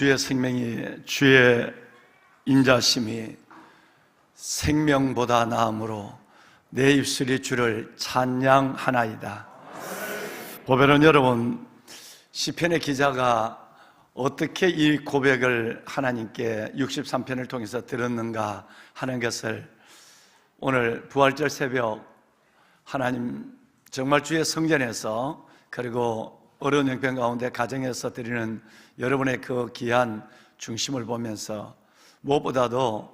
주의 생명이, 주의 인자심이 생명보다 나음으로 내 입술이 주를 찬양하나이다. 보배는 여러분, 시편의 기자가 어떻게 이 고백을 하나님께 63편을 통해서 들었는가 하는 것을 오늘 부활절 새벽 하나님 정말 주의 성전에서, 그리고 어려운 형편 가운데 가정에서 드리는 여러분의 그 귀한 중심을 보면서, 무엇보다도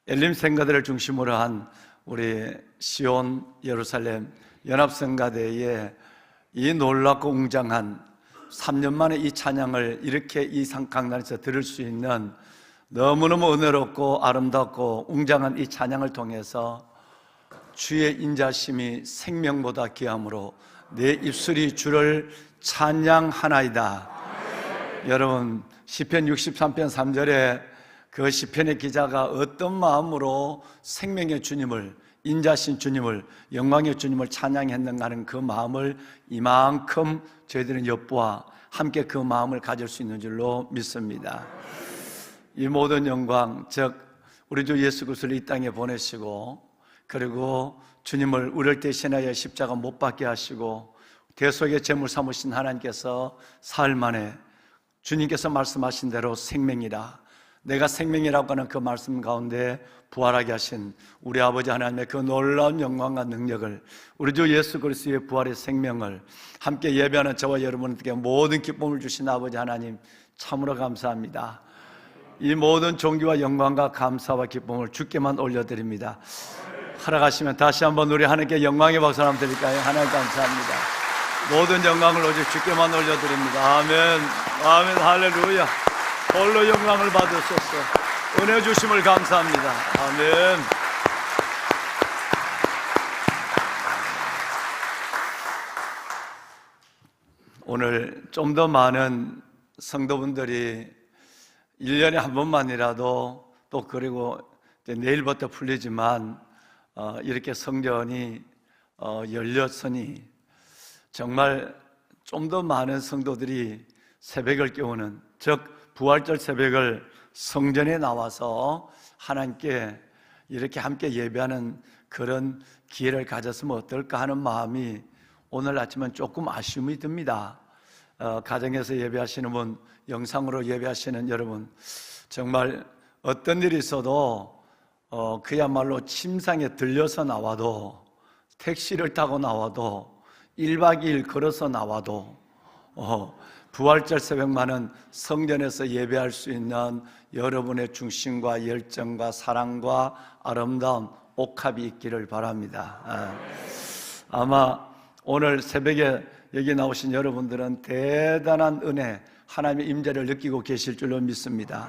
엘림 성가대를 중심으로 한 우리 시온 예루살렘 연합성가대의 이 놀랍고 웅장한 3년 만에 이 찬양을 이렇게 이 강단에서 들을 수 있는 너무너무 은혜롭고 아름답고 웅장한 이 찬양을 통해서 주의 인자심이 생명보다 귀함으로 내 입술이 주를 찬양하나이다. 여러분, 시편 63편 3절에 그 시편의 기자가 어떤 마음으로 생명의 주님을, 인자신 주님을, 영광의 주님을 찬양했는가 하는 그 마음을 이만큼 저희들은 엿보아 함께 그 마음을 가질 수 있는 줄로 믿습니다. 이 모든 영광, 즉 우리 주 예수 그리스도를 이 땅에 보내시고, 그리고 주님을 우리를 대신하여 십자가 못 박게 하시고 대속의 제물 삼으신 하나님께서 사흘 만에 주님께서 말씀하신 대로 생명이라, 내가 생명이라고 하는 그 말씀 가운데 부활하게 하신 우리 아버지 하나님의 그 놀라운 영광과 능력을, 우리 주 예수 그리스도의 부활의 생명을 함께 예배하는 저와 여러분에게 모든 기쁨을 주신 아버지 하나님, 참으로 감사합니다. 이 모든 존귀와 영광과 감사와 기쁨을 주께만 올려드립니다. 허락하시면 다시 한번 우리 하나님께 영광의 박수 한번 드릴까요? 하나님 감사합니다. 모든 영광을 오직 주께만 올려드립니다. 아멘, 아멘, 할렐루야. 홀로 영광을 받으소서. 은혜 주심을 감사합니다. 아멘. 오늘 좀 더 많은 성도분들이 1년에 한 번만이라도, 또 그리고 내일부터 풀리지만 이렇게 성전이 열렸으니 정말 좀 더 많은 성도들이 새벽을 깨우는, 즉 부활절 새벽을 성전에 나와서 하나님께 이렇게 함께 예배하는 그런 기회를 가졌으면 어떨까 하는 마음이 오늘 아침은 조금 아쉬움이 듭니다. 가정에서 예배하시는 분, 영상으로 예배하시는 여러분, 정말 어떤 일이 있어도 그야말로 침상에 들려서 나와도, 택시를 타고 나와도, 1박 2일 걸어서 나와도 부활절 새벽만은 성전에서 예배할 수 있는 여러분의 중심과 열정과 사랑과 아름다운 옥합이 있기를 바랍니다. 아마 오늘 새벽에 여기 나오신 여러분들은 대단한 은혜, 하나님의 임재를 느끼고 계실 줄로 믿습니다.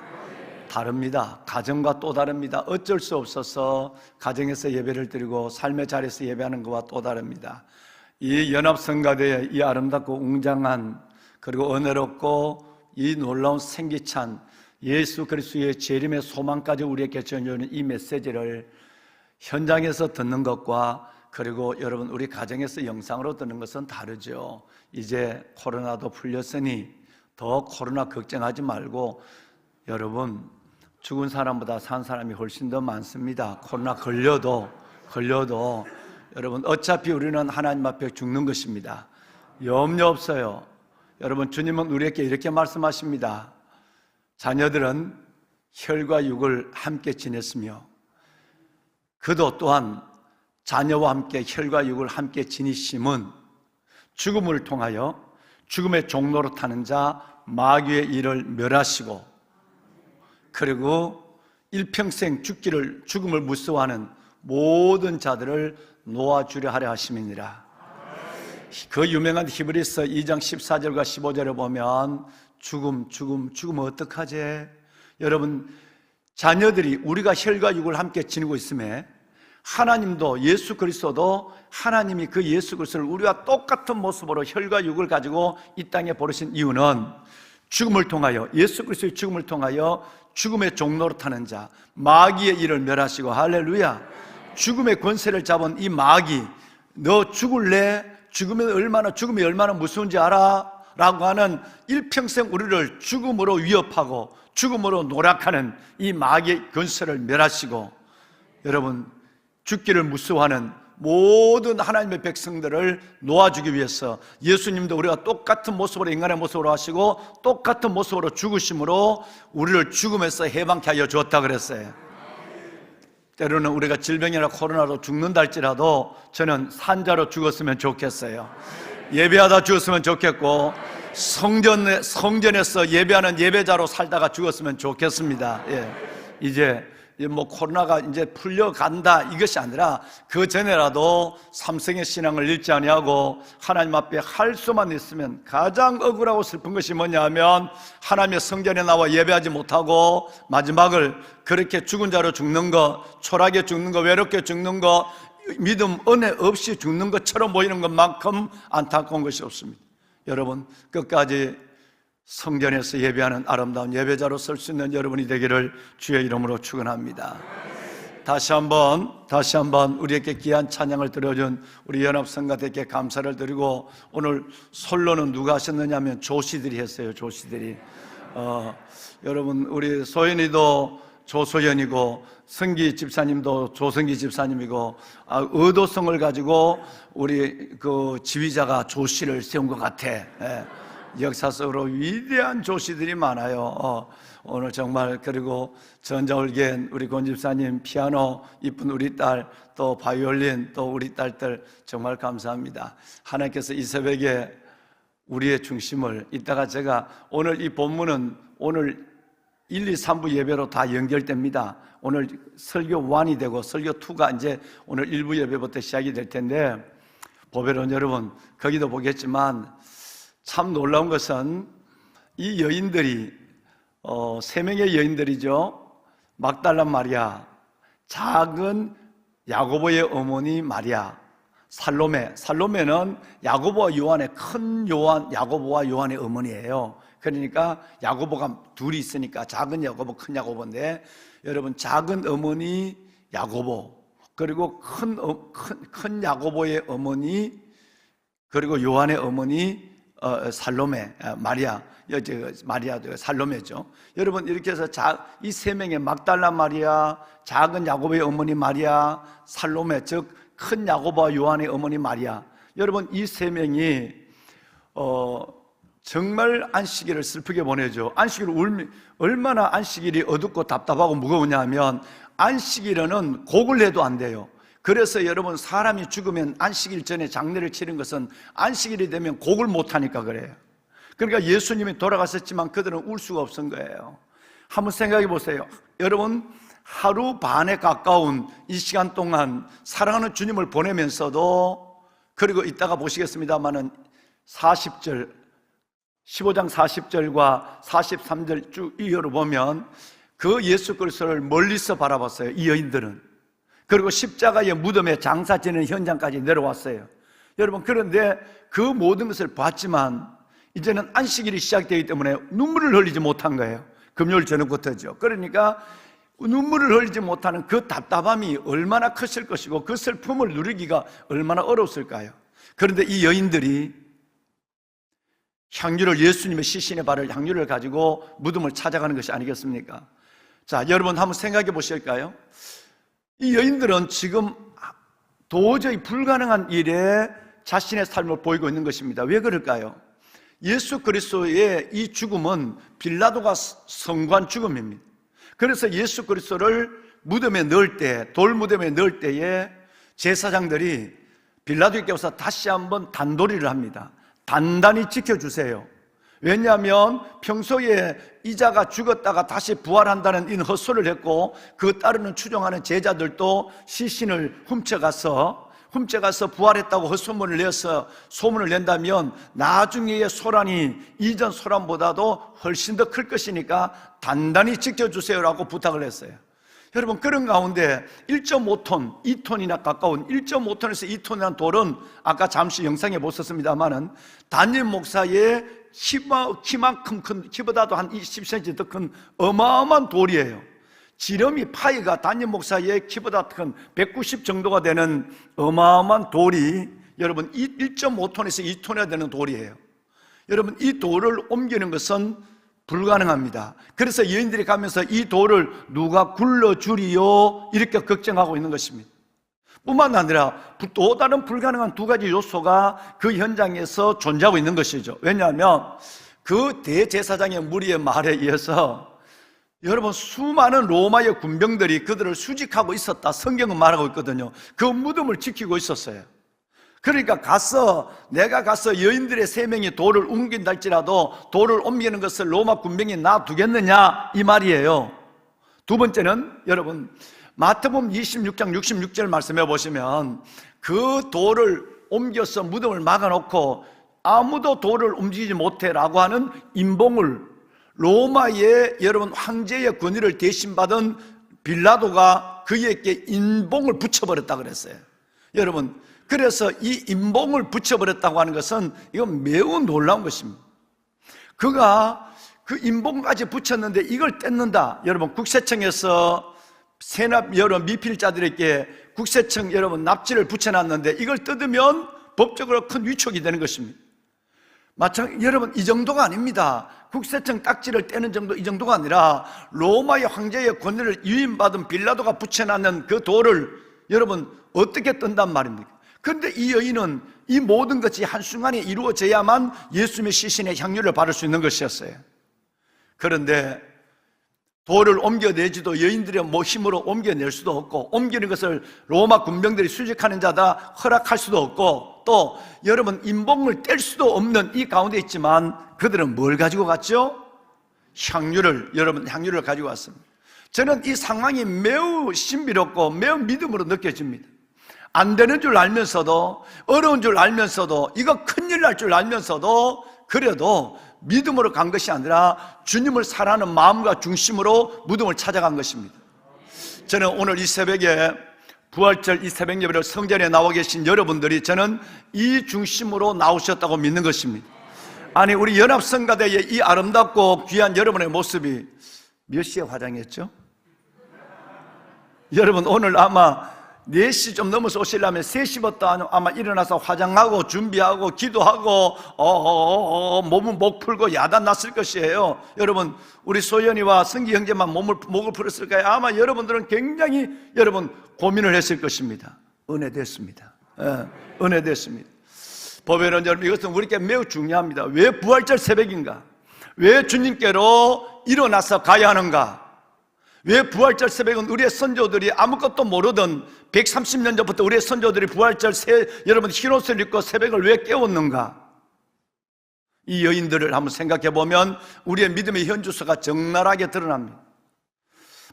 다릅니다. 가정과 또 다릅니다. 어쩔 수 없어서 가정에서 예배를 드리고 삶의 자리에서 예배하는 것과 또 다릅니다. 이 연합성가대의 이 아름답고 웅장한, 그리고 은혜롭고 이 놀라운 생기찬 예수 그리스도의 재림의 소망까지 우리에게 전해주는 이 메시지를 현장에서 듣는 것과, 그리고 여러분 우리 가정에서 영상으로 듣는 것은 다르죠. 이제 코로나도 풀렸으니 더 코로나 걱정하지 말고, 여러분 죽은 사람보다 산 사람이 훨씬 더 많습니다. 코로나 걸려도 여러분 어차피 우리는 하나님 앞에 죽는 것입니다. 염려 없어요. 여러분 주님은 우리에게 이렇게 말씀하십니다. 자녀들은 혈과 육을 함께 지냈으며 그도 또한 자녀와 함께 혈과 육을 함께 지니심은 죽음을 통하여 죽음의 종로로 타는 자 마귀의 일을 멸하시고, 그리고 일평생 죽음을 무서워하는 모든 자들을 놓아주려 하려 하심이니라. 그 유명한 히브리서 2장 14절과 15절에 보면 죽음 어떡하지? 여러분, 자녀들이 우리가 혈과 육을 함께 지니고 있음에 하나님도, 예수 그리스도도 하나님이 그 예수 그리스도를 우리와 똑같은 모습으로 혈과 육을 가지고 이 땅에 보내신 이유는 죽음을 통하여, 예수 그리스도의 죽음을 통하여 죽음의 종로로 타는 자 마귀의 일을 멸하시고, 할렐루야, 죽음의 권세를 잡은 이 마귀, 너 죽을래? 죽음이 얼마나 무서운지 알아? 라고 하는 일평생 우리를 죽음으로 위협하고 죽음으로 노략하는 이 마귀의 권세를 멸하시고, 여러분, 죽기를 무서워하는 모든 하나님의 백성들을 놓아주기 위해서 예수님도 우리가 똑같은 모습으로, 인간의 모습으로 하시고 똑같은 모습으로 죽으심으로 우리를 죽음에서 해방케 하여 주었다 그랬어요. 때로는 우리가 질병이나 코로나로 죽는다 할지라도 저는 산자로 죽었으면 좋겠어요. 예배하다 죽었으면 좋겠고, 성전에서 예배하는 예배자로 살다가 죽었으면 좋겠습니다. 이제 코로나가 이제 풀려간다 이것이 아니라 그 전에라도 삼성의 신앙을 잃지 아니하고 하나님 앞에 할 수만 있으면, 가장 억울하고 슬픈 것이 뭐냐 하면 하나님의 성전에 나와 예배하지 못하고 마지막을 그렇게 죽은 자로 죽는 것, 초라하게 죽는 것, 외롭게 죽는 것, 믿음 은혜 없이 죽는 것처럼 보이는 것만큼 안타까운 것이 없습니다. 여러분, 끝까지 성전에서 예배하는 아름다운 예배자로 설 수 있는 여러분이 되기를 주의 이름으로 축원합니다. 다시 한번 우리에게 귀한 찬양을 들어준 우리 연합성가대께 감사를 드리고, 오늘 솔로는 누가 하셨느냐 하면 조씨들이 했어요. 조씨들이. 여러분, 우리 소연이도 조소연이고 성기 집사님도 조성기 집사님이고, 의도성을 가지고 우리 그 지휘자가 조씨를 세운 것 같아. 역사 속으로 위대한 조씨들이 많아요. 오늘 정말, 그리고 전자올겐 우리 권 집사님, 피아노 이쁜 우리 딸, 또 바이올린 또 우리 딸들 정말 감사합니다. 하나님께서 이 새벽에 우리의 중심을, 이따가 제가 오늘 이 본문은 오늘 1, 2, 3부 예배로 다 연결됩니다. 오늘 설교 1이 되고 설교 2가 이제 오늘 1부 예배부터 시작이 될 텐데, 보배로운 여러분, 거기도 보겠지만 참 놀라운 것은 이 여인들이 3명의 여인들이죠. 막달라 마리아, 작은 야고보의 어머니 마리아, 살로메. 살로메는 야고보와 요한의 큰 요한, 야고보와 요한의 어머니예요. 그러니까 야고보가 둘이 있으니까 작은 야고보, 큰 야고보인데, 여러분, 작은 어머니 야고보, 그리고 큰 야고보의 어머니, 그리고 요한의 어머니 살로메, 마리아, 살로메죠. 여러분, 이렇게 해서 이 3명의 막달라 마리아, 작은 야고보의 어머니 마리아, 살로메, 즉 큰 야고보와 요한의 어머니 마리아. 여러분, 이 3명이 정말 안식일을 슬프게 보내죠. 안식일을 얼마나 안식일이 어둡고 답답하고 무거우냐 하면, 안식일에는 곡을 내도 안 돼요. 그래서 여러분, 사람이 죽으면 안식일 전에 장례를 치른 것은 안식일이 되면 곡을 못하니까 그래요. 그러니까 예수님이 돌아가셨지만 그들은 울 수가 없은 거예요. 한번 생각해 보세요. 여러분, 하루 반에 가까운 이 시간 동안 사랑하는 주님을 보내면서도, 그리고 이따가 보시겠습니다만은 40절, 15장 40절과 43절 쭉 이어로 보면 그 예수 그리스도를 멀리서 바라봤어요, 이 여인들은. 그리고 십자가의 무덤에 장사 지는 현장까지 내려왔어요. 여러분, 그런데 그 모든 것을 봤지만 이제는 안식일이 시작되기 때문에 눈물을 흘리지 못한 거예요. 금요일 저녁부터죠. 그러니까 눈물을 흘리지 못하는 그 답답함이 얼마나 컸을 것이고 그 슬픔을 누리기가 얼마나 어려웠을까요? 그런데 이 여인들이 향유를, 예수님의 시신의 발을 향유를 가지고 무덤을 찾아가는 것이 아니겠습니까? 자, 여러분 한번 생각해 보실까요? 이 여인들은 지금 도저히 불가능한 일에 자신의 삶을 보이고 있는 것입니다. 왜 그럴까요? 예수 그리스도의 이 죽음은 빌라도가 선고한 죽음입니다. 그래서 예수 그리스도를 무덤에 넣을 때, 돌무덤에 넣을 때에 제사장들이 빌라도에게 와서 다시 한번 단도리를 합니다. 단단히 지켜주세요. 왜냐하면 평소에 이자가 죽었다가 다시 부활한다는 이 헛소리를 했고, 그 따르는 추종하는 제자들도 시신을 훔쳐가서 부활했다고 헛소문을 내서 소문을 낸다면 나중에의 소란이 이전 소란보다도 훨씬 더 클 것이니까 단단히 지켜주세요라고 부탁을 했어요. 여러분, 그런 가운데 1.5톤, 2톤이나 가까운 1.5톤에서 2톤이라는 돌은 아까 잠시 영상에 보셨습니다만은 담임 목사의 키만큼 큰, 키보다도 한 20cm 더 큰 어마어마한 돌이에요. 지름이 파이가 담임 목사의 키보다 큰 190 정도가 되는 어마어마한 돌이 여러분 1.5톤에서 2톤이나 되는 돌이에요. 여러분, 이 돌을 옮기는 것은 불가능합니다. 그래서 여인들이 가면서 이 돌을 누가 굴러주리요? 이렇게 걱정하고 있는 것입니다. 뿐만 아니라 또 다른 불가능한 두 가지 요소가 그 현장에서 존재하고 있는 것이죠. 왜냐하면 그 대제사장의 무리의 말에 의해서 여러분, 수많은 로마의 군병들이 그들을 수직하고 있었다, 성경은 말하고 있거든요. 그 무덤을 지키고 있었어요. 그러니까 내가 가서 여인들의 3명이 돌을 옮긴다 할지라도 돌을 옮기는 것을 로마 군병이 놔두겠느냐, 이 말이에요. 두 번째는 여러분, 마태복음 26장 66절 말씀해 보시면 그 돌을 옮겨서 무덤을 막아놓고 아무도 돌을 움직이지 못해라고 하는 인봉을, 로마의 여러분 황제의 권위를 대신받은 빌라도가 그에게 인봉을 붙여버렸다 그랬어요. 여러분, 그래서 이 인봉을 붙여버렸다고 하는 것은 이건 매우 놀라운 것입니다. 그가 그 인봉까지 붙였는데 이걸 뗐는다. 여러분, 국세청에서 세납 여러 미필자들에게 국세청 여러분 납치를 붙여놨는데 이걸 뜯으면 법적으로 큰 위촉이 되는 것입니다. 여러분, 이 정도가 아닙니다. 국세청 딱지를 떼는 정도, 이 정도가 아니라 로마의 황제의 권위를 위임받은 빌라도가 붙여놨는 그 돌을 여러분 어떻게 뜬단 말입니까? 그런데 이 여인은 이 모든 것이 한순간에 이루어져야만 예수님의 시신의 향유를 받을 수 있는 것이었어요. 그런데 돌을 옮겨내지도 여인들의 힘으로 옮겨낼 수도 없고, 옮기는 것을 로마 군병들이 수직하는 자다 허락할 수도 없고, 또 여러분 인봉을 뗄 수도 없는 이 가운데 있지만 그들은 뭘 가지고 갔죠? 향유를 가지고 왔습니다. 저는 이 상황이 매우 신비롭고 매우 믿음으로 느껴집니다. 안 되는 줄 알면서도, 어려운 줄 알면서도, 이거 큰일 날 줄 알면서도, 그래도 믿음으로 간 것이 아니라 주님을 사랑하는 마음과 중심으로 무덤을 찾아간 것입니다. 저는 오늘 이 새벽에 부활절 이 새벽 예배를 성전에 나와 계신 여러분들이 저는 이 중심으로 나오셨다고 믿는 것입니다. 아니, 우리 연합성가대의 이 아름답고 귀한 여러분의 모습이 몇 시에 화장했죠? 여러분, 오늘 아마 4시 좀 넘어서 오시려면 3시부터 아마 일어나서 화장하고 준비하고 기도하고 몸은 목 풀고 야단 났을 것이에요. 여러분, 우리 소연이와 성기 형제만 목을 풀었을까요? 아마 여러분들은 굉장히 여러분 고민을 했을 것입니다. 은혜됐습니다. 은혜됐습니다. 보배는 여러분, 이것은 우리에게 매우 중요합니다. 왜 부활절 새벽인가? 왜 주님께로 일어나서 가야 하는가? 왜 부활절 새벽은 우리의 선조들이 아무것도 모르던 130년 전부터 우리의 선조들이 부활절 여러분 흰옷을 입고 새벽을 왜 깨웠는가? 이 여인들을 한번 생각해 보면 우리의 믿음의 현주소가 적나라하게 드러납니다.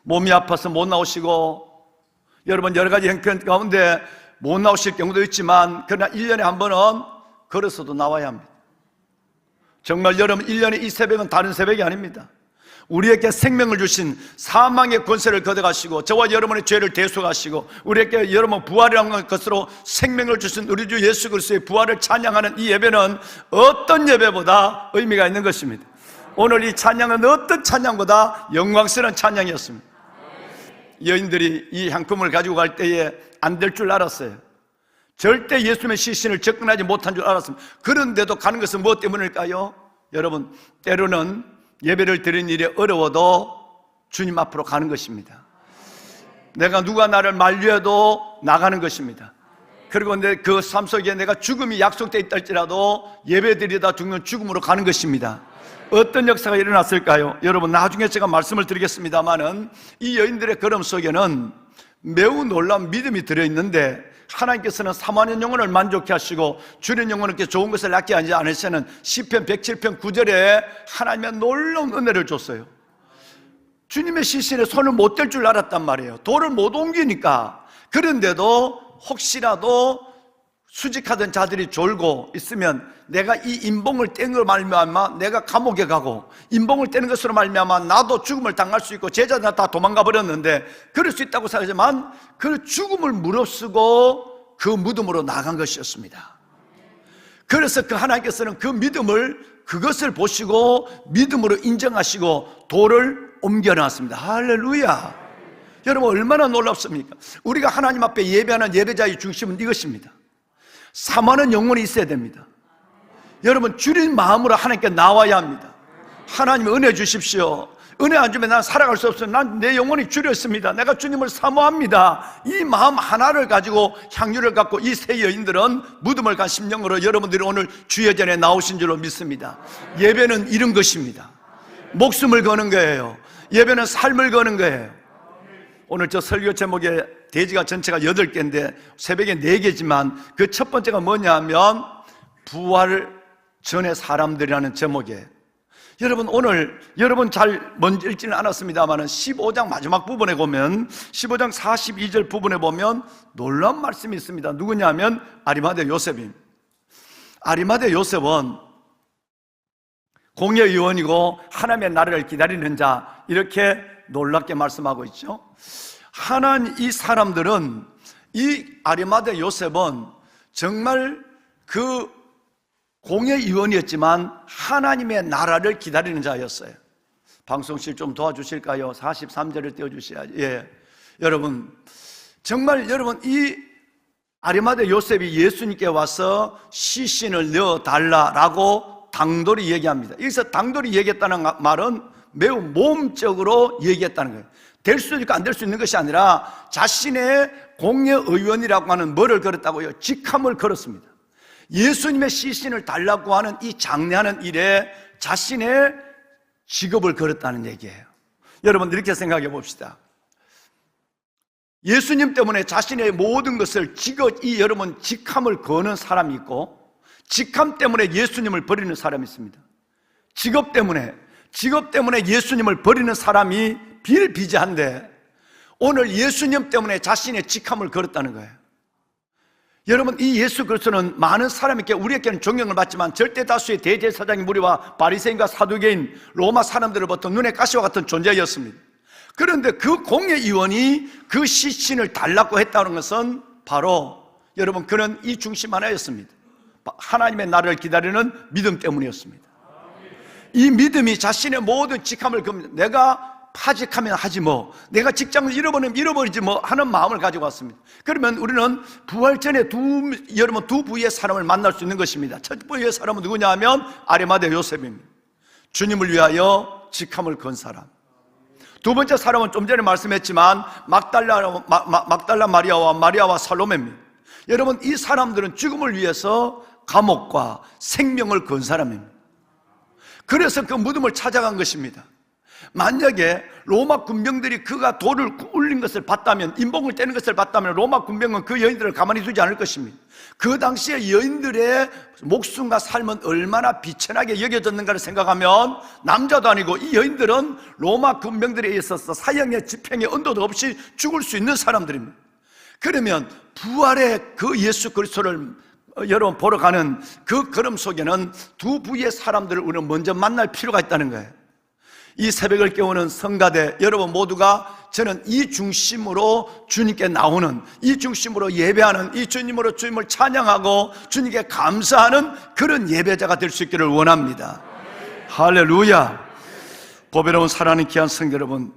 몸이 아파서 못 나오시고, 여러분 여러 가지 형편 가운데 못 나오실 경우도 있지만, 그러나 1년에 한 번은 걸어서도 나와야 합니다. 정말 여러분, 1년에 이 새벽은 다른 새벽이 아닙니다. 우리에게 생명을 주신, 사망의 권세를 걷어가시고 저와 여러분의 죄를 대속하시고 우리에게 여러분 부활이라는 것으로 생명을 주신 우리 주 예수 그리스도의 부활을 찬양하는 이 예배는 어떤 예배보다 의미가 있는 것입니다. 오늘 이 찬양은 어떤 찬양보다 영광스러운 찬양이었습니다. 여인들이 이 향품을 가지고 갈 때에 안 될 줄 알았어요. 절대 예수님의 시신을 접근하지 못한 줄 알았습니다. 그런데도 가는 것은 무엇 때문일까요? 여러분, 때로는 예배를 드리는 일이 어려워도 주님 앞으로 가는 것입니다. 내가 누가 나를 만류해도 나가는 것입니다. 그리고 그 삶 속에 내가 죽음이 약속되어 있다 할지라도 예배 드리다 죽는 죽음으로 가는 것입니다. 어떤 역사가 일어났을까요? 여러분, 나중에 제가 말씀을 드리겠습니다마는 이 여인들의 걸음 속에는 매우 놀라운 믿음이 들어있는데, 하나님께서는 사모하는 영혼을 만족케 하시고 주는 영혼에게 좋은 것을 낳게 하지 않으시는 시편 107편 9절에 하나님의 놀라운 은혜를 줬어요. 주님의 시신에 손을 못 댈 줄 알았단 말이에요. 돌을 못 옮기니까. 그런데도 혹시라도 수직하던 자들이 졸고 있으면 내가 이 인봉을 뗀 걸 말미암아 내가 감옥에 가고, 인봉을 떼는 것으로 말미암아 나도 죽음을 당할 수 있고, 제자들 다 도망가 버렸는데 그럴 수 있다고 생각하지만 그 죽음을 무릅쓰고 그 무덤으로 나간 것이었습니다. 그래서 그 하나님께서는 그 믿음을, 그것을 보시고 믿음으로 인정하시고 돌을 옮겨놨습니다. 할렐루야. 여러분, 얼마나 놀랍습니까? 우리가 하나님 앞에 예배하는 예배자의 중심은 이것입니다. 사모하는 영혼이 있어야 됩니다. 여러분, 주린 마음으로 하나님께 나와야 합니다. 하나님 은혜 주십시오. 은혜 안 주면 난 살아갈 수 없어요. 난 내 영혼이 주렸습니다. 내가 주님을 사모합니다. 이 마음 하나를 가지고 향유를 갖고 이 세 여인들은 무덤을 간 심령으로 여러분들이 오늘 주예전에 나오신 줄로 믿습니다. 예배는 이런 것입니다. 목숨을 거는 거예요. 예배는 삶을 거는 거예요. 오늘 저 설교 제목에 대지가 전체가 8개인데 새벽에 4개지만 그 첫 번째가 뭐냐 하면 부활 전의 사람들이라는 제목이에요. 여러분, 오늘 여러분 잘 먼저 읽지는 않았습니다만 15장 마지막 부분에 보면 15장 42절 부분에 보면 놀라운 말씀이 있습니다. 누구냐면 아리마대 요셉입니다. 아리마대 요셉은 공예의원이고 하나님의 나라를 기다리는 자, 이렇게 놀랍게 말씀하고 있죠. 이 사람들은, 이 아리마대 요셉은 정말 그 공예의원이었지만 하나님의 나라를 기다리는 자였어요. 방송실 좀 도와주실까요? 43절을 띄워주셔야지. 예. 여러분, 정말 여러분, 이 아리마대 요셉이 예수님께 와서 시신을 넣어달라라고 당돌이 얘기합니다. 여기서 당돌이 얘기했다는 말은 매우 모험적으로 얘기했다는 거예요. 될 수 있고 안 될 수 있는 것이 아니라 자신의 공예의원이라고 하는 뭐를 걸었다고요? 직함을 걸었습니다. 예수님의 시신을 달라고 하는 이 장례하는 일에 자신의 직업을 걸었다는 얘기예요. 여러분, 이렇게 생각해 봅시다. 예수님 때문에 자신의 모든 것을 여러분 직함을 거는 사람이 있고, 직함 때문에 예수님을 버리는 사람이 있습니다. 직업 때문에 예수님을 버리는 사람이 비일비재한데 오늘 예수님 때문에 자신의 직함을 걸었다는 거예요. 여러분, 이 예수 그리스도는 많은 사람에게, 우리에게는 존경을 받지만 절대 다수의 대제사장의 무리와 바리새인과 사두개인 로마 사람들로부터 눈에 가시와 같은 존재였습니다. 그런데 그 공예의원이 그 시신을 달라고 했다는 것은 바로 여러분, 그는 이 중심 하나였습니다. 하나님의 나라를 기다리는 믿음 때문이었습니다. 이 믿음이 자신의 모든 직함을 내가 파직하면 하지 뭐, 내가 직장을 잃어버리면 잃어버리지 뭐 하는 마음을 가지고 왔습니다. 그러면 우리는 부활 전에 여러분 두 부위의 사람을 만날 수 있는 것입니다. 첫 부위의 사람은 누구냐 하면 아리마대 요셉입니다. 주님을 위하여 직함을 건 사람. 두 번째 사람은 좀 전에 말씀했지만 막달라 마리아와 살로메입니다. 여러분, 이 사람들은 죽음을 위해서 감옥과 생명을 건 사람입니다. 그래서 그 무덤을 찾아간 것입니다. 만약에 로마 군병들이 그가 돌을 울린 것을 봤다면, 인봉을 떼는 것을 봤다면 로마 군병은 그 여인들을 가만히 두지 않을 것입니다. 그 당시에 여인들의 목숨과 삶은 얼마나 비천하게 여겨졌는가를 생각하면 남자도 아니고 이 여인들은 로마 군병들에 있어서 사형에 집행에 언도도 없이 죽을 수 있는 사람들입니다. 그러면 부활의 그 예수 그리스도를 여러분 보러 가는 그 걸음 속에는 두 부위의 사람들을 우리는 먼저 만날 필요가 있다는 거예요. 이 새벽을 깨우는 성가대 여러분 모두가, 저는 이 중심으로 주님께 나오는, 이 중심으로 예배하는, 이 주님으로 주님을 찬양하고 주님께 감사하는 그런 예배자가 될 수 있기를 원합니다. 할렐루야. 보배로운 사랑하는 귀한 성도 여러분,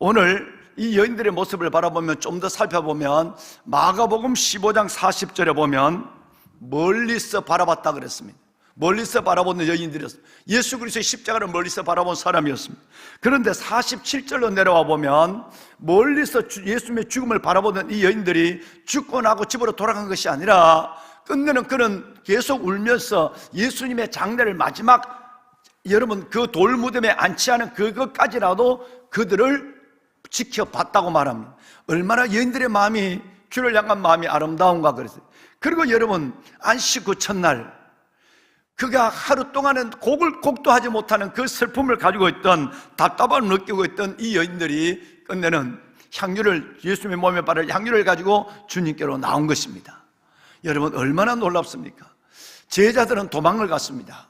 오늘 이 여인들의 모습을 바라보면, 좀 더 살펴보면 마가복음 15장 40절에 보면 멀리서 바라봤다 그랬습니다. 멀리서 바라보는 여인들이었습니다. 예수 그리스도의 십자가를 멀리서 바라본 사람이었습니다. 그런데 47절로 내려와 보면 멀리서 예수님의 죽음을 바라보던 이 여인들이 죽고 나고 집으로 돌아간 것이 아니라 끝내는 그는 계속 울면서 예수님의 장례를 마지막 여러분 그 돌무덤에 안치하는 그것까지라도 그들을 지켜봤다고 말합니다. 얼마나 여인들의 마음이, 주를 향한 마음이 아름다운가 그랬어요. 그리고 여러분, 안식 후 첫날 그가 하루 동안은 곡도 하지 못하는 그 슬픔을 가지고 있던, 답답함을 느끼고 있던 이 여인들이 끝내는 향유를, 예수님의 몸에 바를 향유를 가지고 주님께로 나온 것입니다. 여러분, 얼마나 놀랍습니까? 제자들은 도망을 갔습니다.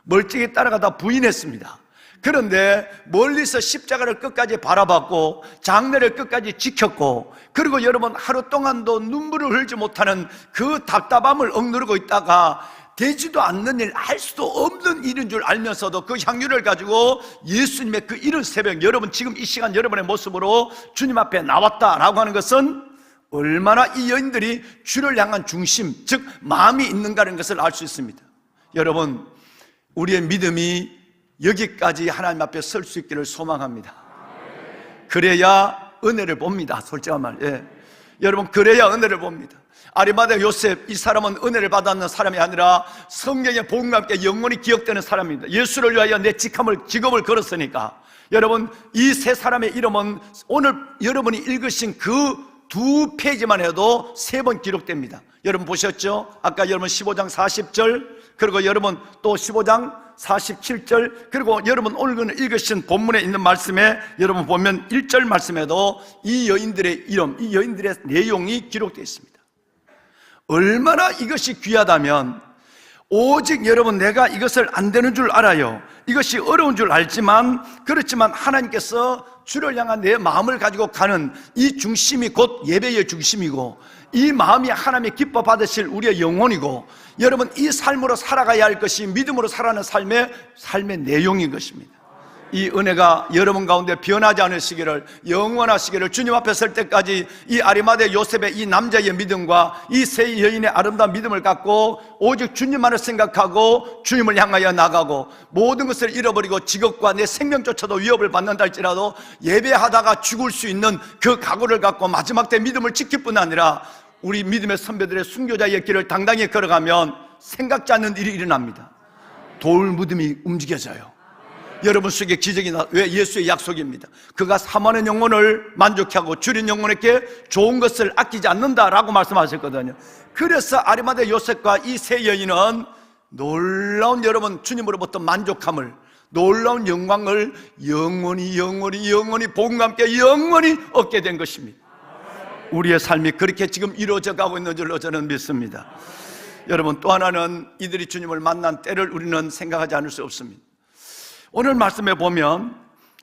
멀찍이 따라가다 부인했습니다. 그런데 멀리서 십자가를 끝까지 바라봤고 장례를 끝까지 지켰고, 그리고 여러분 하루 동안도 눈물을 흘리지 못하는 그 답답함을 억누르고 있다가 되지도 않는 일, 할 수도 없는 일인 줄 알면서도 그 향유를 가지고 예수님의 그 이른 새벽, 여러분 지금 이 시간 여러분의 모습으로 주님 앞에 나왔다라고 하는 것은 얼마나 이 여인들이 주를 향한 중심, 즉 마음이 있는가라는 것을 알 수 있습니다. 여러분, 우리의 믿음이 여기까지 하나님 앞에 설 수 있기를 소망합니다. 그래야 은혜를 봅니다. 솔직한 말. 예. 여러분, 그래야 은혜를 봅니다. 아리마대 요셉, 이 사람은 은혜를 받았는 사람이 아니라 성경의 복음과 함께 영원히 기억되는 사람입니다. 예수를 위하여 내 직업을 걸었으니까. 여러분, 이 세 사람의 이름은 오늘 여러분이 읽으신 그 두 페이지만 해도 3번 기록됩니다. 여러분 보셨죠? 아까 여러분 15장 40절, 그리고 여러분 또 15장 47절, 그리고 여러분 오늘 읽으신 본문에 있는 말씀에 여러분 보면 1절 말씀에도 이 여인들의 이름, 이 여인들의 내용이 기록되어 있습니다. 얼마나 이것이 귀하다면, 오직 여러분, 내가 이것을 안 되는 줄 알아요. 이것이 어려운 줄 알지만, 그렇지만 하나님께서 주를 향한 내 마음을 가지고 가는 이 중심이 곧 예배의 중심이고, 이 마음이 하나님의 기뻐 받으실 우리의 영혼이고, 여러분 이 삶으로 살아가야 할 것이 믿음으로 살아가는 삶의 내용인 것입니다. 이 은혜가 여러분 가운데 변하지 않으시기를, 영원하시기를, 주님 앞에 설 때까지 이 아리마대 요셉의 이 남자의 믿음과 이 세 여인의 아름다운 믿음을 갖고 오직 주님만을 생각하고 주님을 향하여 나가고, 모든 것을 잃어버리고 직업과 내 생명조차도 위협을 받는다 할지라도 예배하다가 죽을 수 있는 그 각오를 갖고 마지막 때 믿음을 지킬 뿐 아니라 우리 믿음의 선배들의 순교자의 길을 당당히 걸어가면 생각지 않는 일이 일어납니다. 돌 무덤이 움직여져요. 여러분 속에 기적이 왜? 예수의 약속입니다. 그가 사모하는 영혼을 만족해 하고 줄인 영혼에게 좋은 것을 아끼지 않는다라고 말씀하셨거든요. 그래서 아리마대 요셉과 이 세 여인은 놀라운 여러분 주님으로부터 만족함을, 놀라운 영광을 영원히 복음과 함께 영원히 얻게 된 것입니다. 우리의 삶이 그렇게 지금 이루어져 가고 있는 줄로 저는 믿습니다. 여러분, 또 하나는 이들이 주님을 만난 때를 우리는 생각하지 않을 수 없습니다. 오늘 말씀에 보면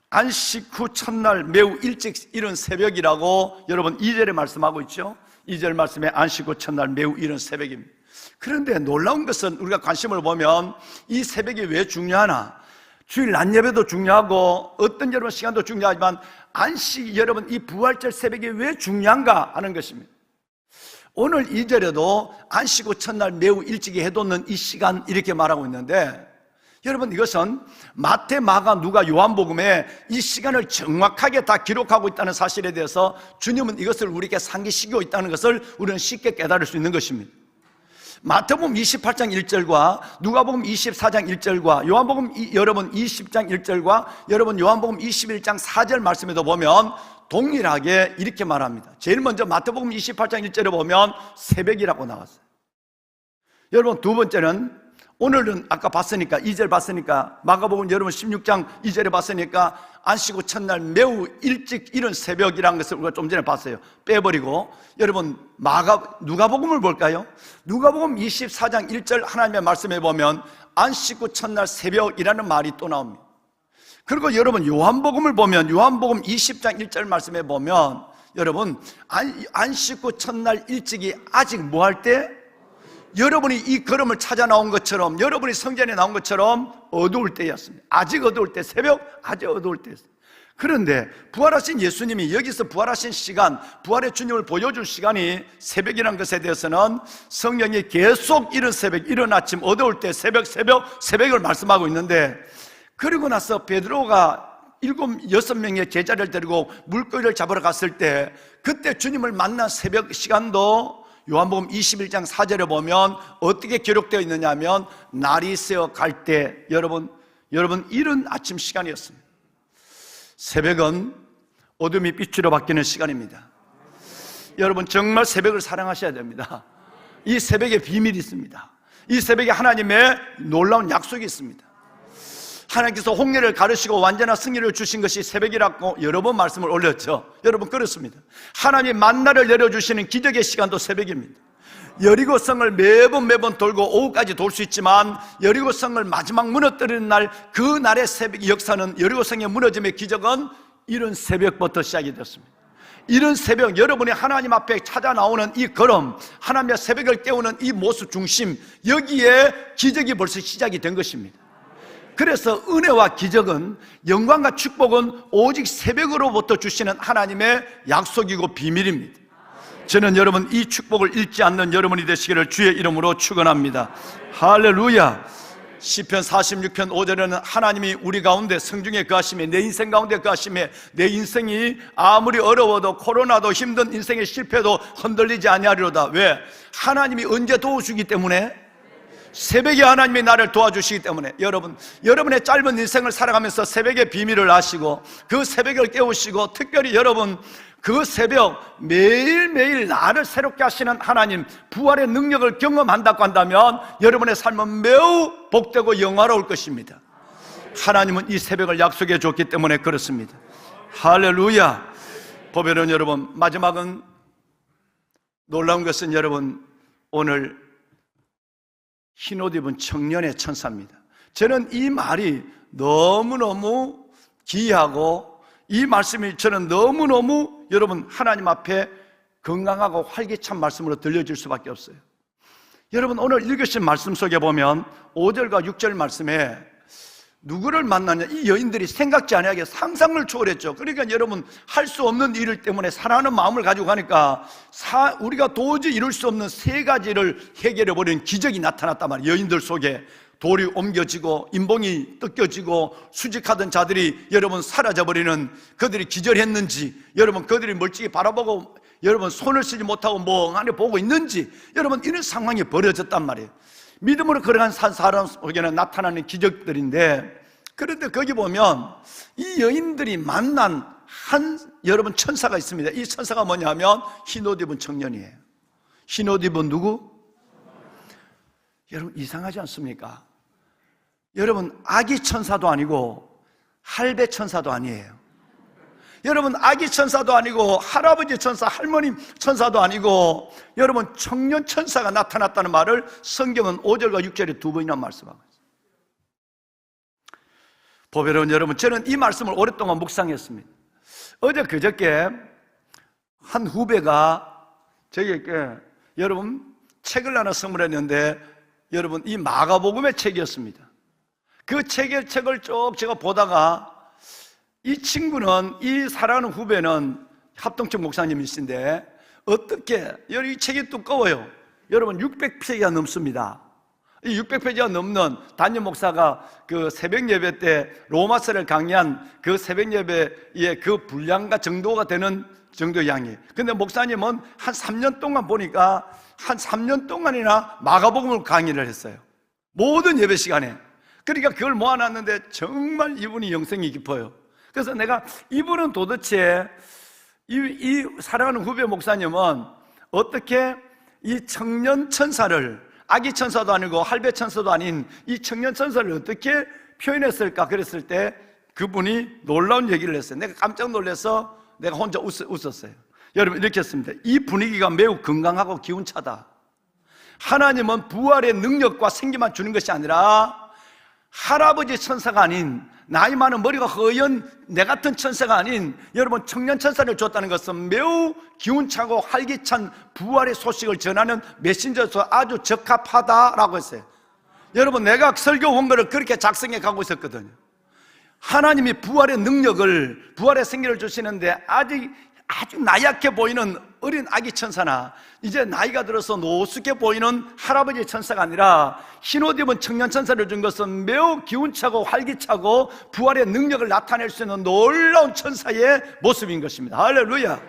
안식 후 첫날 매우 일찍 이른 새벽이라고 여러분 2절에 말씀하고 있죠. 2절 말씀에 안식 후 첫날 매우 이른 새벽입니다. 그런데 놀라운 것은 우리가 관심을 보면 이 새벽이 왜 중요하나, 주일 낮 예배도 중요하고 어떤 여러분 시간도 중요하지만 안식, 여러분 이 부활절 새벽이 왜 중요한가 하는 것입니다. 오늘 2절에도 안식 후 첫날 매우 일찍이 해돋는 이 시간 이렇게 말하고 있는데, 여러분 이것은 마태, 마가, 누가, 요한복음에 이 시간을 정확하게 다 기록하고 있다는 사실에 대해서 주님은 이것을 우리에게 상기시키고 있다는 것을 우리는 쉽게 깨달을 수 있는 것입니다. 마태복음 28장 1절과 누가복음 24장 1절과 요한복음 여러분 20장 1절과 여러분 요한복음 21장 4절 말씀에도 보면 동일하게 이렇게 말합니다. 제일 먼저 마태복음 28장 1절에 보면 새벽이라고 나왔어요. 여러분 두 번째는 오늘은 아까 봤으니까 2절 봤으니까 마가복음 여러분 16장 2절에 봤으니까 안식 후 첫날 매우 일찍 이른 새벽이라는 것을 우리가 좀 전에 봤어요. 빼버리고 여러분 누가복음을 볼까요? 누가복음 24장 1절 하나님의 말씀에 보면 안식 후 첫날 새벽이라는 말이 또 나옵니다. 그리고 여러분 요한복음을 보면 요한복음 20장 1절 말씀에 보면 여러분 안식 후 첫날 일찍이 아직 뭐 할 때? 여러분이 이 걸음을 찾아 나온 것처럼, 여러분이 성전에 나온 것처럼 어두울 때였습니다. 아직 어두울 때, 새벽 아직 어두울 때였습니다. 그런데 부활하신 예수님이 여기서 부활하신 시간, 부활의 주님을 보여줄 시간이 새벽이라는 것에 대해서는 성경이 계속 이른 새벽, 이른 아침, 어두울 때, 새벽을 말씀하고 있는데, 그리고 나서 베드로가 6명의 제자를 데리고 물고기를 잡으러 갔을 때 그때 주님을 만난 새벽 시간도 요한복음 21장 4절에 보면 어떻게 기록되어 있느냐 하면 날이 새어 갈 때 여러분 이른 아침 시간이었습니다. 새벽은 어둠이 빛으로 바뀌는 시간입니다. 여러분 정말 새벽을 사랑하셔야 됩니다. 이 새벽에 비밀이 있습니다. 이 새벽에 하나님의 놀라운 약속이 있습니다. 하나님께서 홍해를 가르시고 완전한 승리를 주신 것이 새벽이라고 여러 번 말씀을 올렸죠. 여러분 그렇습니다. 하나님이 만나를 내려주시는 기적의 시간도 새벽입니다. 여리고성을 매번 돌고 오후까지 돌 수 있지만 여리고성을 마지막 무너뜨리는 날, 그 날의 새벽 역사는, 여리고성의 무너짐의 기적은 이른 새벽부터 시작이 됐습니다. 이른 새벽, 여러분이 하나님 앞에 찾아 나오는 이 걸음, 하나님의 새벽을 깨우는 이 모습 중심, 여기에 기적이 벌써 시작이 된 것입니다. 그래서 은혜와 기적은, 영광과 축복은 오직 새벽으로부터 주시는 하나님의 약속이고 비밀입니다. 저는 여러분 이 축복을 잃지 않는 여러분이 되시기를 주의 이름으로 축원합니다. 할렐루야. 시편 46편 5절에는 하나님이 우리 가운데 성중에 거하심에, 내 인생 가운데 거하심에, 내 인생이 아무리 어려워도 코로나도 힘든 인생의 실패도 흔들리지 아니하리로다. 왜? 하나님이 언제 도와주기 때문에? 새벽에 하나님이 나를 도와주시기 때문에. 여러분의 짧은 인생을 살아가면서 새벽의 비밀을 아시고 그 새벽을 깨우시고, 특별히 여러분 그 새벽 매일매일 나를 새롭게 하시는 하나님 부활의 능력을 경험한다고 한다면 여러분의 삶은 매우 복되고 영화로울 것입니다. 하나님은 이 새벽을 약속해 줬기 때문에 그렇습니다. 할렐루야. 보배로운 여러분, 마지막은 놀라운 것은 여러분 오늘 흰옷 입은 청년의 천사입니다. 저는 이 말이 너무너무 귀하고 이 말씀이 저는 너무너무 여러분 하나님 앞에 건강하고 활기찬 말씀으로 들려질 수밖에 없어요. 여러분 오늘 읽으신 말씀 속에 보면 5절과 6절 말씀에 누구를 만나냐, 이 여인들이 생각지 아니하게 상상을 초월했죠. 그러니까 여러분 할 수 없는 일을 때문에 사랑하는 마음을 가지고 가니까 우리가 도저히 이룰 수 없는 세 가지를 해결해 버리는 기적이 나타났단 말이에요. 여인들 속에 돌이 옮겨지고 인봉이 뜯겨지고 수직하던 자들이 여러분 사라져버리는, 그들이 기절했는지, 여러분 그들이 멀찍이 바라보고 여러분 손을 쓰지 못하고 멍하니 보고 있는지, 여러분 이런 상황이 벌어졌단 말이에요. 믿음으로 걸어간 사람 속에는 나타나는 기적들인데, 그런데 거기 보면 이 여인들이 만난 한 여러분 천사가 있습니다. 이 천사가 뭐냐면 흰옷 입은 청년이에요. 흰옷 입은 누구? 여러분 이상하지 않습니까? 여러분 아기 천사도 아니고 할배 천사도 아니에요. 여러분 아기 천사도 아니고 할아버지 천사, 할머니 천사도 아니고 여러분 청년 천사가 나타났다는 말을 성경은 5절과 6절에 두 번이나 말씀하고 있어요. 보배로운 여러분, 저는 이 말씀을 오랫동안 묵상했습니다. 어제 그저께 한 후배가 저에게 여러분 책을 하나 선물했는데 여러분 이 마가복음의 책이었습니다. 그 책을 쭉 제가 보다가 이 친구는, 이 사랑하는 후배는 합동청 목사님이신데 어떻게, 이 책이 두꺼워요. 여러분 600페이지가 넘습니다. 이 600페이지가 넘는 담임 목사가 그 새벽 예배 때 로마서를 강의한 그 새벽 예배의 그 분량과 정도가 되는 정도의 양이에요. 근데 목사님은 한 3년 동안 보니까 한 3년 동안이나 마가복음을 강의를 했어요. 모든 예배 시간에. 그러니까 그걸 모아놨는데 정말 이분이 영성이 깊어요. 그래서 내가 이분은 도대체 이 사랑하는 후배 목사님은 어떻게 이 청년 천사를, 아기 천사도 아니고 할배 천사도 아닌 이 청년 천사를 어떻게 표현했을까? 그랬을 때 그분이 놀라운 얘기를 했어요. 내가 깜짝 놀라서 내가 혼자 웃었어요. 여러분 이렇게 했습니다. 이 분위기가 매우 건강하고 기운차다. 하나님은 부활의 능력과 생기만 주는 것이 아니라 할아버지 천사가 아닌, 나이 많은 머리가 허연 내 같은 천사가 아닌 여러분 청년 천사를 줬다는 것은 매우 기운차고 활기찬 부활의 소식을 전하는 메신저로서 아주 적합하다라고 했어요. 여러분 내가 설교 원고를 그렇게 작성해 가고 있었거든요. 하나님이 부활의 능력을, 부활의 생기를 주시는데 아주 나약해 보이는 어린 아기 천사나 이제 나이가 들어서 노숙해 보이는 할아버지 천사가 아니라 흰옷 입은 청년 천사를 준 것은 매우 기운차고 활기차고 부활의 능력을 나타낼 수 있는 놀라운 천사의 모습인 것입니다. 할렐루야.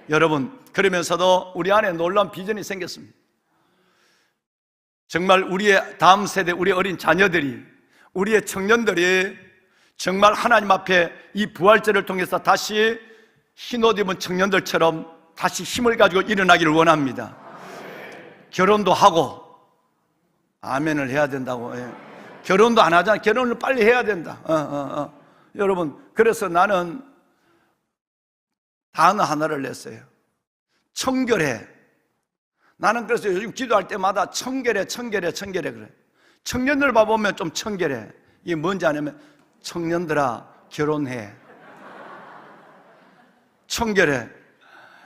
여러분 그러면서도 우리 안에 놀라운 비전이 생겼습니다. 정말 우리의 다음 세대, 우리 어린 자녀들이, 우리의 청년들이 정말 하나님 앞에 이 부활절을 통해서 다시 흰옷 입은 청년들처럼 다시 힘을 가지고 일어나기를 원합니다. 결혼도 하고, 아멘을 해야 된다고. 결혼도 안 하잖아. 결혼을 빨리 해야 된다. 여러분, 그래서 나는 단어 하나를 냈어요. 청결해. 나는 그래서 요즘 기도할 때마다 청결해 그래. 청년들 봐보면 좀 청결해. 이게 뭔지 아냐면 청년들아 결혼해. 청결해.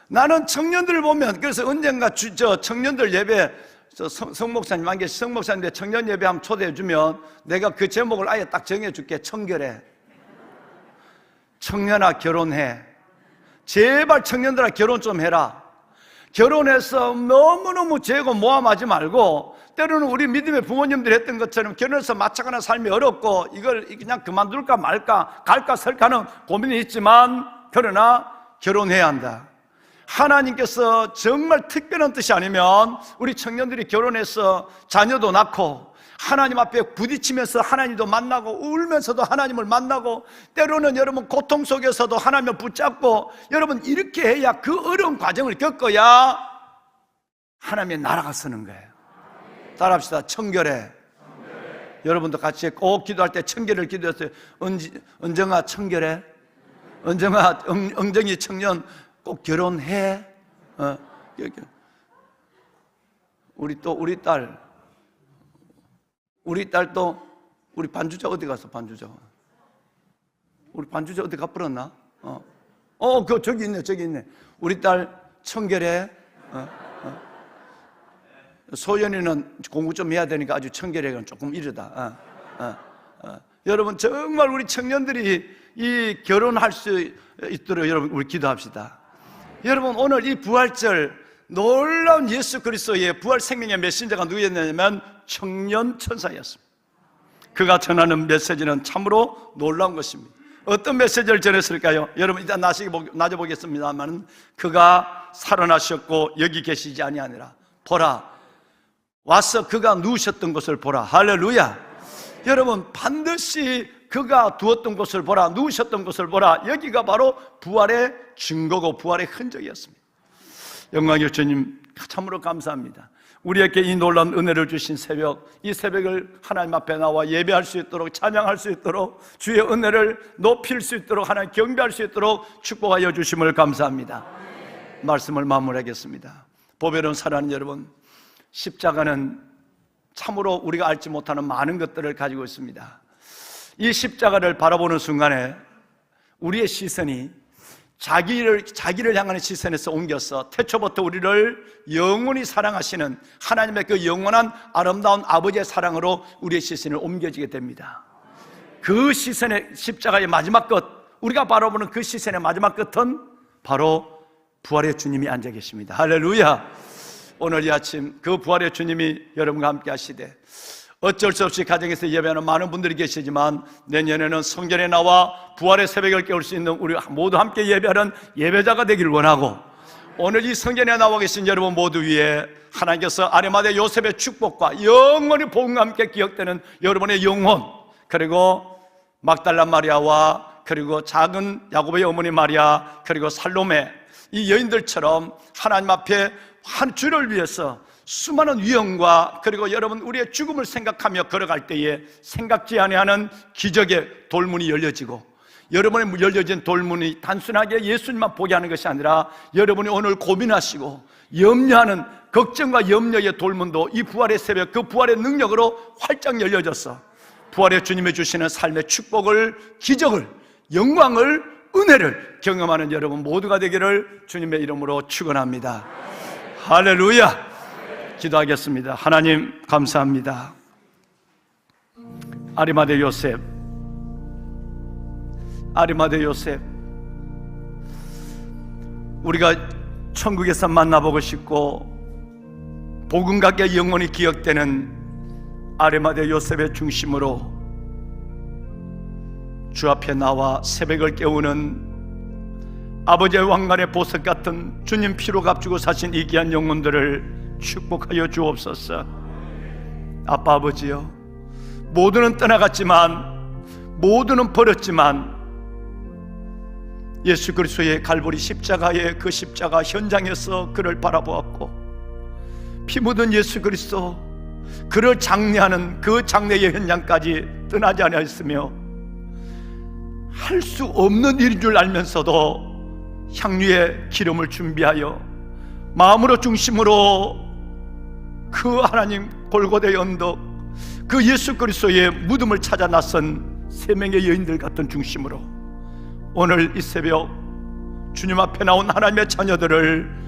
나는 청년들을 보면, 그래서 언젠가 청년들 예배, 성목사님 안 계시, 성목사님들 청년 예배 한번 초대해 주면 내가 그 제목을 아예 딱 정해 줄게. 청결해. 청년아 결혼해. 제발 청년들아 결혼 좀 해라. 결혼해서 너무너무 재고 모함하지 말고, 때로는 우리 믿음의 부모님들이 했던 것처럼 결혼해서 맞춰가는 삶이 어렵고 이걸 그냥 그만둘까 말까, 갈까 설까 하는 고민이 있지만, 그러나 결혼해야 한다. 하나님께서 정말 특별한 뜻이 아니면 우리 청년들이 결혼해서 자녀도 낳고 하나님 앞에 부딪히면서 하나님도 만나고, 울면서도 하나님을 만나고, 때로는 여러분 고통 속에서도 하나님을 붙잡고, 여러분 이렇게 해야, 그 어려운 과정을 겪어야 하나님의 나라가 서는 거예요. 따라합시다. 청결해. 여러분도 같이 꼭 기도할 때 청결을 기도했어요. 은정아 청결해. 은정아, 엉정이 청년 꼭 결혼해. 우리 딸도, 우리 반주자 어디 갔어? 반주자. 우리 반주자 어디 가버렸나? 저기 있네. 우리 딸 청결해. 소연이는 공부 좀 해야 되니까 아주 청결해가 조금 이르다. 여러분 정말 우리 청년들이 이 결혼할 수 있도록 여러분 우리 기도합시다. 여러분 오늘 이 부활절, 놀라운 예수 그리스도의 부활 생명의 메신저가 누구였냐면 청년 천사였습니다. 그가 전하는 메시지는 참으로 놀라운 것입니다. 어떤 메시지를 전했을까요? 여러분 일단 나눠보겠습니다만, 그가 살아나셨고 여기 계시지 아니하니라. 보라, 와서 그가 누우셨던 곳을 보라. 할렐루야. 여러분 반드시 그가 두었던 곳을 보라, 누우셨던 곳을 보라. 여기가 바로 부활의 증거고 부활의 흔적이었습니다. 영광의 주님 참으로 감사합니다. 우리에게 이 놀라운 은혜를 주신 새벽, 이 새벽을 하나님 앞에 나와 예배할 수 있도록, 찬양할 수 있도록, 주의 은혜를 높일 수 있도록, 하나님 경배할 수 있도록 축복하여 주심을 감사합니다. 말씀을 마무리하겠습니다. 보배로운 사랑하는 여러분, 십자가는 참으로 우리가 알지 못하는 많은 것들을 가지고 있습니다. 이 십자가를 바라보는 순간에 우리의 시선이 자기를 향하는 시선에서 옮겨서 태초부터 우리를 영원히 사랑하시는 하나님의 그 영원한 아름다운 아버지의 사랑으로 우리의 시선을 옮겨지게 됩니다. 그 시선의 십자가의 마지막 끝, 우리가 바라보는 그 시선의 마지막 끝은 바로 부활의 주님이 앉아 계십니다. 할렐루야. 오늘 이 아침 그 부활의 주님이 여러분과 함께 하시되, 어쩔 수 없이 가정에서 예배하는 많은 분들이 계시지만 내년에는 성전에 나와 부활의 새벽을 깨울 수 있는 우리 모두 함께 예배하는 예배자가 되기를 원하고, 오늘 이 성전에 나와 계신 여러분 모두 위에 하나님께서 아리마대 요셉의 축복과 영원히 복음과 함께 기억되는 여러분의 영혼, 그리고 막달라 마리아와 그리고 작은 야곱의 어머니 마리아, 그리고 살로메, 이 여인들처럼 하나님 앞에 한 주를 위해서 수많은 위험과 그리고 여러분 우리의 죽음을 생각하며 걸어갈 때에 생각지 아니하는 기적의 돌문이 열려지고, 여러분의 열려진 돌문이 단순하게 예수님만 보게 하는 것이 아니라 여러분이 오늘 고민하시고 염려하는 걱정과 염려의 돌문도 이 부활의 새벽, 그 부활의 능력으로 활짝 열려져서 부활의 주님이 주시는 삶의 축복을, 기적을, 영광을, 은혜를 경험하는 여러분 모두가 되기를 주님의 이름으로 축원합니다. 할렐루야. 기도하겠습니다. 하나님 감사합니다. 아리마대 요셉, 우리가 천국에서 만나보고 싶고 복음각에 영원히 기억되는 아리마대 요셉의 중심으로 주 앞에 나와 새벽을 깨우는 아버지의 왕관의 보석 같은 주님 피로 값주고 사신 이 귀한 영혼들을 축복하여 주옵소서. 아빠 아버지여, 모두는 떠나갔지만, 모두는 버렸지만 예수 그리스도의 갈보리 십자가의 그 십자가 현장에서 그를 바라보았고, 피 묻은 예수 그리스도, 그를 장례하는 그 장례의 현장까지 떠나지 않았으며 할 수 없는 일인 줄 알면서도 향유의 기름을 준비하여 마음으로 중심으로 그 하나님 골고다의 언덕, 그 예수 그리스도의 무덤을 찾아 나선 세 명의 여인들 같은 중심으로 오늘 이 새벽 주님 앞에 나온 하나님의 자녀들을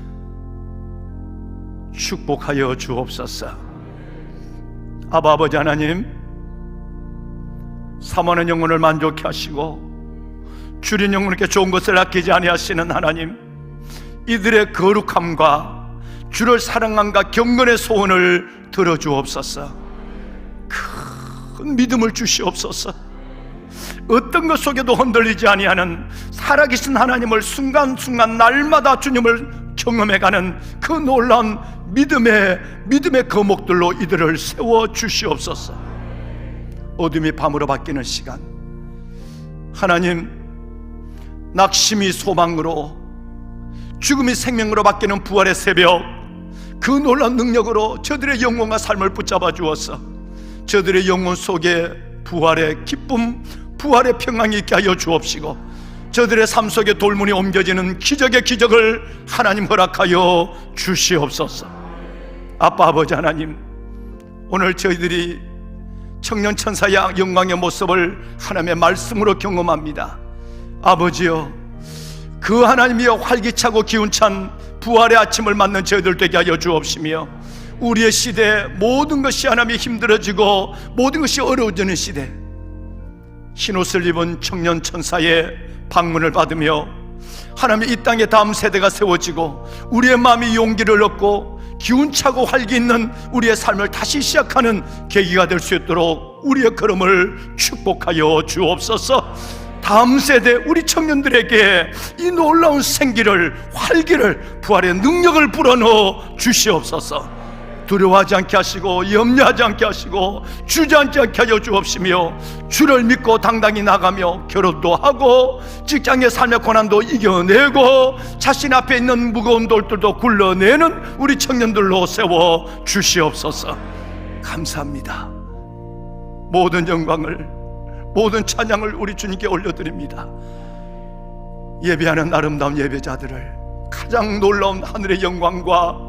축복하여 주옵소서. 아바 아버지 하나님, 사모하는 영혼을 만족케 하시고 줄인 영혼에게 좋은 것을 아끼지 아니하시는 하나님, 이들의 거룩함과 주를 사랑함과 경건의 소원을 들어주옵소서. 큰 믿음을 주시옵소서. 어떤 것 속에도 흔들리지 아니하는 살아계신 하나님을 순간순간 날마다 주님을 경험해가는 그 놀라운 믿음의 거목들로 이들을 세워 주시옵소서. 어둠이 밤으로 바뀌는 시간, 하나님, 낙심이 소망으로, 죽음이 생명으로 바뀌는 부활의 새벽, 그 놀라운 능력으로 저들의 영혼과 삶을 붙잡아 주어서 저들의 영혼 속에 부활의 기쁨, 부활의 평강이 있게 하여 주옵시고, 저들의 삶 속에 돌문이 옮겨지는 기적의 기적을 하나님 허락하여 주시옵소서. 아빠 아버지 하나님, 오늘 저희들이 청년 천사의 영광의 모습을 하나님의 말씀으로 경험합니다. 아버지여, 그 하나님이여 활기차고 기운찬 부활의 아침을 맞는 저희들 되게 하여 주옵시며, 우리의 시대 모든 것이 하나님이 힘들어지고 모든 것이 어려워지는 시대, 흰옷을 입은 청년 천사의 방문을 받으며 하나님의 이 땅의 다음 세대가 세워지고 우리의 마음이 용기를 얻고 기운차고 활기 있는 우리의 삶을 다시 시작하는 계기가 될 수 있도록 우리의 걸음을 축복하여 주옵소서. 다음 세대 우리 청년들에게 이 놀라운 생기를, 활기를, 부활의 능력을 불어넣어 주시옵소서. 두려워하지 않게 하시고 염려하지 않게 하시고 주저앉지 않게 하여 주옵시며, 주를 믿고 당당히 나가며 결혼도 하고 직장의 삶의 고난도 이겨내고 자신 앞에 있는 무거운 돌들도 굴러내는 우리 청년들로 세워 주시옵소서. 감사합니다. 모든 영광을, 모든 찬양을 우리 주님께 올려드립니다. 예배하는 아름다운 예배자들을 가장 놀라운 하늘의 영광과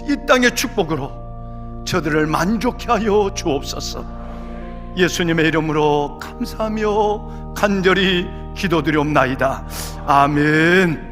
이 땅의 축복으로 저들을 만족케 하여 주옵소서. 예수님의 이름으로 감사하며 간절히 기도드리옵나이다. 아멘.